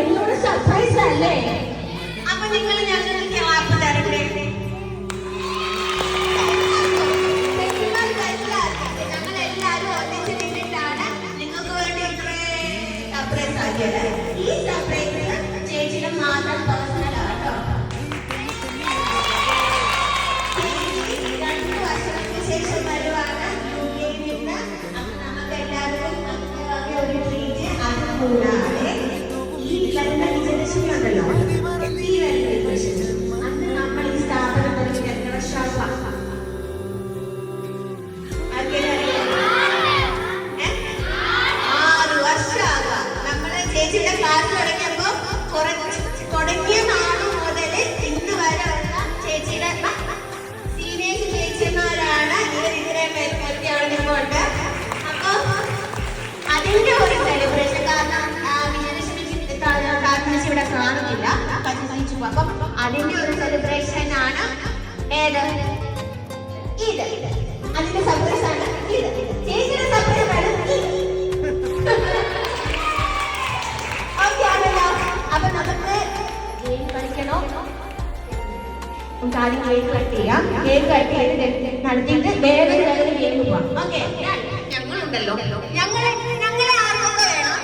എന്നോട് സർപ്രൈസ് അല്ലേ? അപ്പൊ നിങ്ങൾ ഞങ്ങൾക്ക് ക്യാപ്പ് തരണ്ടേ? ഞങ്ങൾ എല്ലാവരും ഒന്നിച്ച് നിന്നിട്ടാണ് നിങ്ങൾക്ക് വേണ്ടി ഇത്രയും സർപ്രൈസ് ആക്കിയത്. ഈ സർപ്രൈസ് ചേച്ചിയുടെ മാത്രം പേഴ്സണൽ ആട്ടോ. 2 വർഷങ്ങൾക്ക് ശേഷം വരുവാണ് യുകെയിൽ നിന്ന്. നമുക്ക് എല്ലാവർക്കും ഒരു ട്രീറ്റ്. അത് കൂടാതെ ഈ വരുന്ന വിജയദശമി ഉണ്ടല്ലോ, ഈ വരുന്ന വിജയദശമി അന്ന് നമ്മൾ ഈ സ്ഥാപനം തുടങ്ങി എത്ര വർഷമാകും? 6 വർഷമാകാം. നമ്മള് ചേച്ചിയുടെ ക്ലാസ് തുടങ്ങിയപ്പോ തുടങ്ങിയ നാളു മുതൽ ഇന്ന് വരെ ഉള്ള ചേച്ചിയുടെ സീനിയേഴ്സ് ചേച്ചിമാരാണ് ഇവരിത്രയും പേര് അവിടെ നിൽക്കുന്നുണ്ട്. അപ്പൊ അതിന്റെ ഒരു സെലിബ്രേഷൻ, കാരണം വിജയദശമി ഇവിടെ കാണുന്നില്ല, അപ്പം അതിന്റെ ഒരു സെലിബ്രേഷൻ ആണ് ഏത്? ഇത്. അതിന്റെ സർപ്രൈസ് ആണ് ഇത്. ചേച്ചിയുടെ സർപ്രൈസ് ആണ് ഇത്. ഓക്കെ ആണല്ലോ? അപ്പൊ നമുക്ക് ഗെയിം കളിക്കണോ? നമുക്ക് ആദ്യം കേക്ക് കട്ട് ചെയ്യാം. കേക്ക് കട്ട് ചെയ്ത് നടത്തിയിട്ട് വേറെ ഗെയിം പോവാം. ഓക്കെ, ഞങ്ങളുണ്ടല്ലോ, ഞങ്ങളെ ആർക്കൊക്കെ വേണം?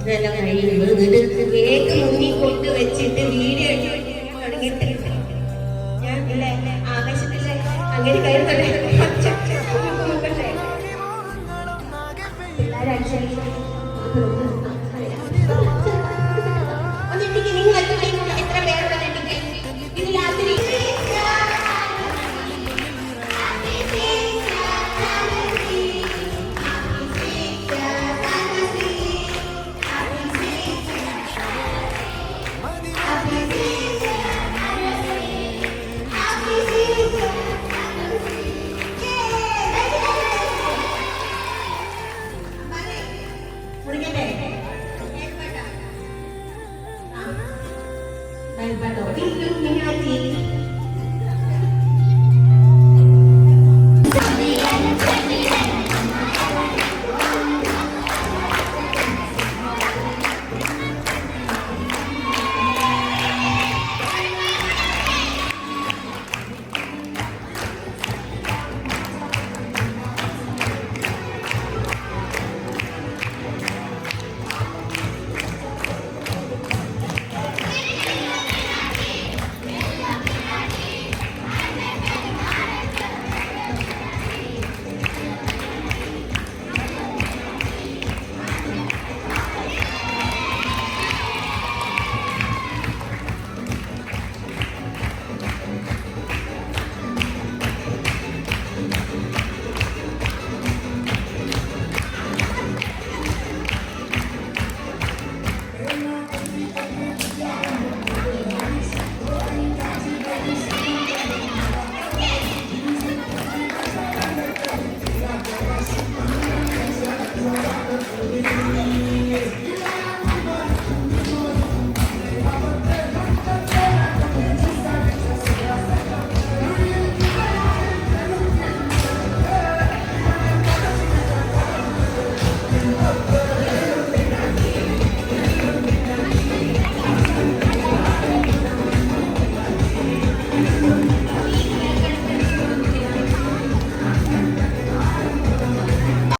ഇതെല്ലാം കഴിയുമ്പോൾ കേക്ക് മുന്നിൽ കൊണ്ട് വെച്ചിട്ട് വീഡിയോ തുടങ്ങിയിട്ട് ഞാൻ ആവേശത്തില് അങ്ങനെ കയറി